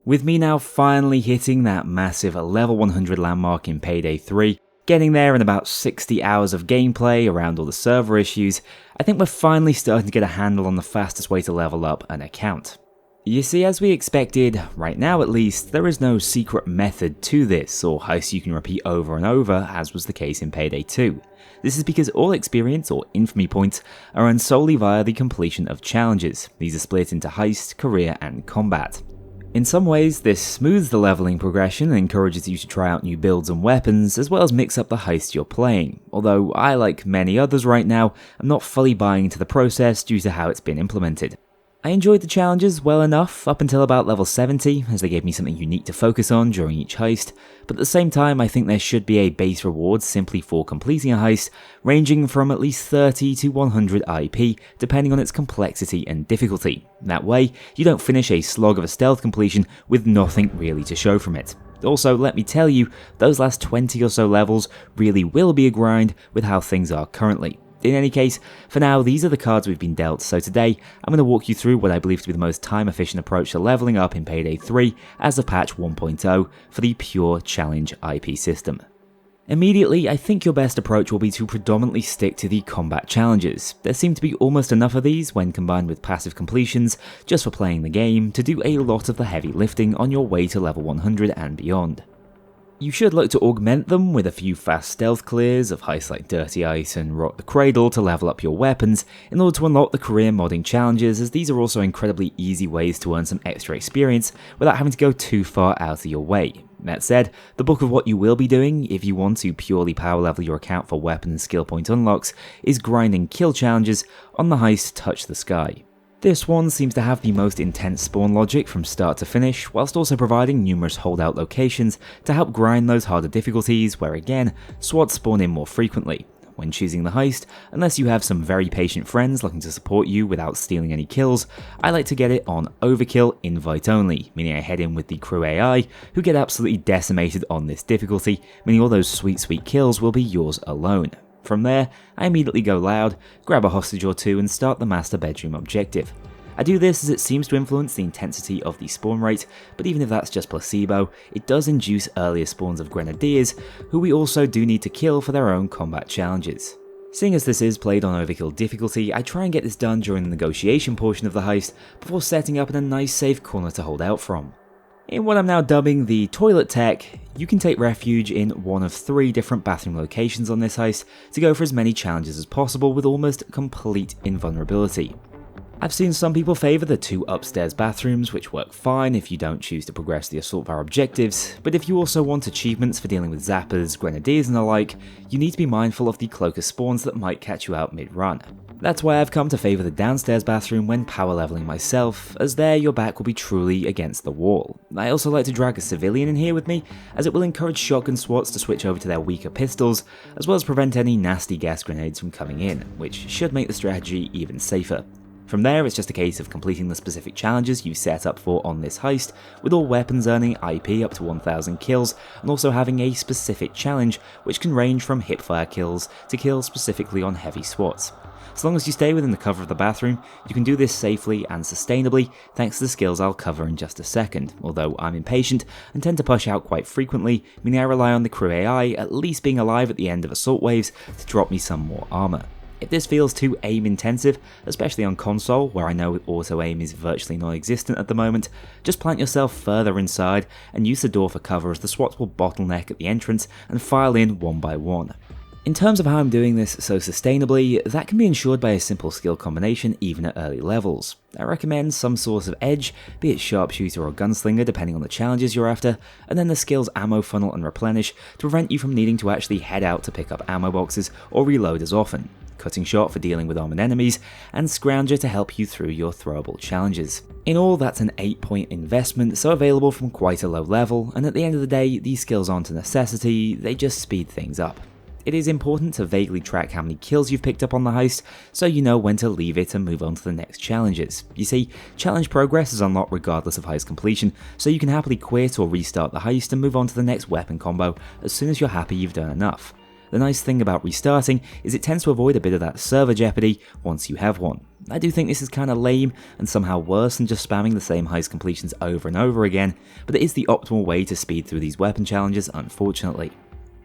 With me now finally hitting that massive level 100 landmark in Payday 3, getting there in about 60 hours of gameplay around all the server issues, I think we're finally starting to get a handle on the fastest way to level up an account. You see, as we expected, right now at least, there is no secret method to this, or heist you can repeat over and over, as was the case in Payday 2. This is because all experience, or infamy points, are earned solely via the completion of challenges. These are split into heist, career, and combat. In some ways, this smooths the leveling progression and encourages you to try out new builds and weapons, as well as mix up the heist you're playing, although I, like many others right now, am not fully buying into the process due to how it's been implemented. I enjoyed the challenges well enough up until about level 70, as they gave me something unique to focus on during each heist, but at the same time I think there should be a base reward simply for completing a heist, ranging from at least 30 to 100 IP, depending on its complexity and difficulty. That way, you don't finish a slog of a stealth completion with nothing really to show from it. Also, let me tell you, those last 20 or so levels really will be a grind with how things are currently. In any case, for now, these are the cards we've been dealt, so today I'm going to walk you through what I believe to be the most time-efficient approach to leveling up in Payday 3 as of patch 1.0 for the pure challenge IP system. Immediately, I think your best approach will be to predominantly stick to the combat challenges. There seem to be almost enough of these when combined with passive completions, just for playing the game, to do a lot of the heavy lifting on your way to level 100 and beyond. You should look to augment them with a few fast stealth clears of heists like Dirty Ice and Rock the Cradle to level up your weapons in order to unlock the career modding challenges, as these are also incredibly easy ways to earn some extra experience without having to go too far out of your way. That said, the bulk of what you will be doing if you want to purely power level your account for weapon and skill point unlocks is grinding kill challenges on the heist Touch the Sky. This one seems to have the most intense spawn logic from start to finish, whilst also providing numerous holdout locations to help grind those harder difficulties where again, SWATs spawn in more frequently. When choosing the heist, unless you have some very patient friends looking to support you without stealing any kills, I like to get it on overkill invite only, meaning I head in with the crew AI, who get absolutely decimated on this difficulty, meaning all those sweet kills will be yours alone. From there, I immediately go loud, grab a hostage or two and start the master bedroom objective. I do this as it seems to influence the intensity of the spawn rate, but even if that's just placebo, it does induce earlier spawns of grenadiers, who we also do need to kill for their own combat challenges. Seeing as this is played on overkill difficulty, I try and get this done during the negotiation portion of the heist, before setting up in a nice safe corner to hold out from. In what I'm now dubbing the toilet tech, you can take refuge in one of 3 different bathroom locations on this heist to go for as many challenges as possible with almost complete invulnerability. I've seen some people favour the 2 upstairs bathrooms, which work fine if you don't choose to progress the assault bar objectives, but if you also want achievements for dealing with zappers, grenadiers and the like, you need to be mindful of the cloaker spawns that might catch you out mid-run. That's why I've come to favour the downstairs bathroom when power leveling myself, as there your back will be truly against the wall. I also like to drag a civilian in here with me, as it will encourage shotgun SWATs to switch over to their weaker pistols, as well as prevent any nasty gas grenades from coming in, which should make the strategy even safer. From there, it's just a case of completing the specific challenges you set up for on this heist, with all weapons earning IP up to 1000 kills, and also having a specific challenge, which can range from hipfire kills to kills specifically on heavy SWATs. As long as you stay within the cover of the bathroom, you can do this safely and sustainably thanks to the skills I'll cover in just a second, although I'm impatient and tend to push out quite frequently, meaning I rely on the crew AI at least being alive at the end of assault waves to drop me some more armour. If this feels too aim intensive, especially on console where I know auto aim is virtually non-existent at the moment, just plant yourself further inside and use the door for cover as the SWATs will bottleneck at the entrance and file in one by one. In terms of how I'm doing this so sustainably, that can be ensured by a simple skill combination even at early levels. I recommend some source of edge, be it sharpshooter or gunslinger depending on the challenges you're after, and then the skills ammo funnel and replenish to prevent you from needing to actually head out to pick up ammo boxes or reload as often, cutting shot for dealing with armored enemies, and scrounger to help you through your throwable challenges. In all, that's an 8-point investment, so available from quite a low level, and at the end of the day, these skills aren't a necessity, they just speed things up. It is important to vaguely track how many kills you've picked up on the heist, so you know when to leave it and move on to the next challenges. You see, challenge progress is unlocked regardless of heist completion, so you can happily quit or restart the heist and move on to the next weapon combo as soon as you're happy you've done enough. The nice thing about restarting is it tends to avoid a bit of that server jeopardy once you have one. I do think this is kinda lame and somehow worse than just spamming the same heist completions over and over again, but it is the optimal way to speed through these weapon challenges, unfortunately.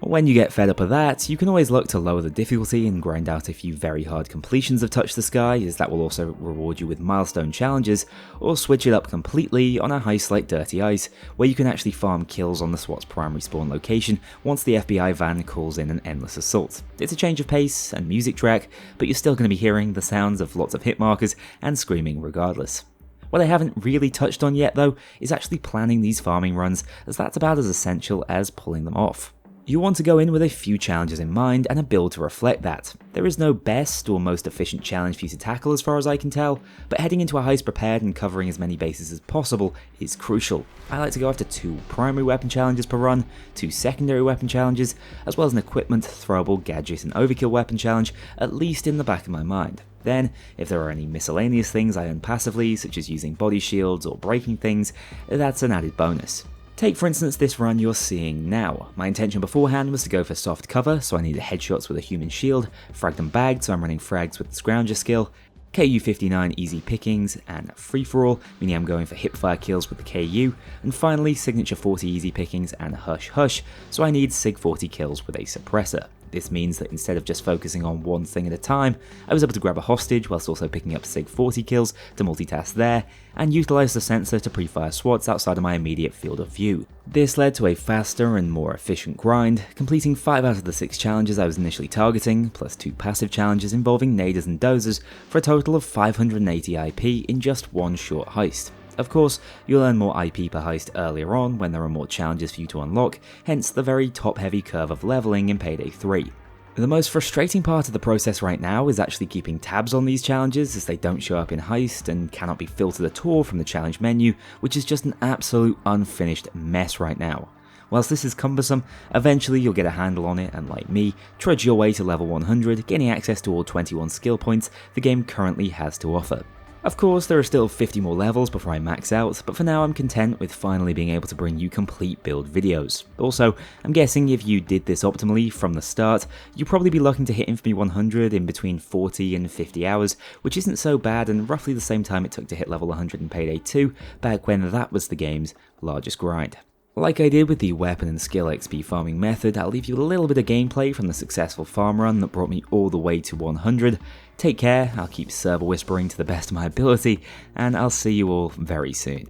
When you get fed up of that, you can always look to lower the difficulty and grind out a few very hard completions of Touch the Sky, as that will also reward you with milestone challenges, or switch it up completely on a heist like Dirty Ice, where you can actually farm kills on the SWAT's primary spawn location once the FBI van calls in an endless assault. It's a change of pace and music track, but you're still going to be hearing the sounds of lots of hit markers and screaming regardless. What I haven't really touched on yet though, is actually planning these farming runs, as that's about as essential as pulling them off. You want to go in with a few challenges in mind and a build to reflect that. There is no best or most efficient challenge for you to tackle as far as I can tell, but heading into a heist prepared and covering as many bases as possible is crucial. I like to go after 2 primary weapon challenges per run, 2 secondary weapon challenges, as well as an equipment, throwable, gadget and overkill weapon challenge, at least in the back of my mind. Then, if there are any miscellaneous things I earn passively, such as using body shields or breaking things, that's an added bonus. Take for instance this run you're seeing now. My intention beforehand was to go for soft cover, so I needed headshots with a human shield, fragged and bagged, so I'm running frags with the Scrounger skill, KU-59 easy pickings, and free-for-all, meaning I'm going for hipfire kills with the KU, and finally signature 40 easy pickings and hush hush, so I need sig 40 kills with a suppressor. This means that instead of just focusing on one thing at a time, I was able to grab a hostage whilst also picking up sig 40 kills to multitask there, and utilise the sensor to pre-fire SWATs outside of my immediate field of view. This led to a faster and more efficient grind, completing 5 out of the 6 challenges I was initially targeting, plus 2 passive challenges involving naders and dozers, for a total of 580 IP in just one short heist. Of course, you'll earn more IP per heist earlier on when there are more challenges for you to unlock, hence the very top-heavy curve of leveling in Payday 3. The most frustrating part of the process right now is actually keeping tabs on these challenges, as they don't show up in heist and cannot be filtered at all from the challenge menu, which is just an absolute unfinished mess right now. Whilst this is cumbersome, eventually you'll get a handle on it and, like me, trudge your way to level 100, gaining access to all 21 skill points the game currently has to offer. Of course, there are still 50 more levels before I max out, but for now I'm content with finally being able to bring you complete build videos. Also, I'm guessing if you did this optimally from the start, you'd probably be looking to hit Infamy 100 in between 40 and 50 hours, which isn't so bad and roughly the same time it took to hit level 100 in Payday 2, back when that was the game's largest grind. Like I did with the weapon and skill XP farming method, I'll leave you a little bit of gameplay from the successful farm run that brought me all the way to 100. Take care, I'll keep server whispering to the best of my ability, and I'll see you all very soon.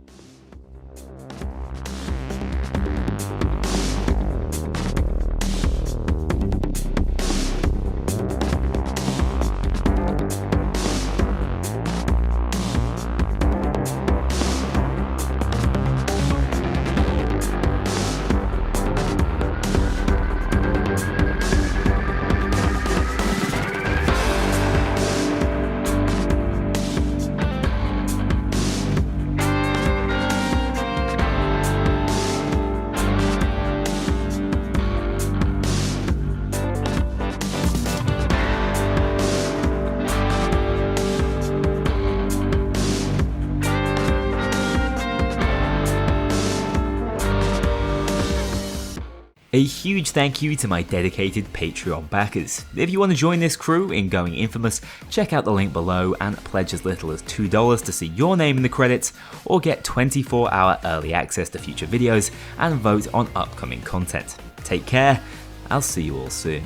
A huge thank you to my dedicated Patreon backers. If you want to join this crew in going infamous, check out the link below and pledge as little as $2 to see your name in the credits, or get 24-hour early access to future videos and vote on upcoming content. Take care, I'll see you all soon.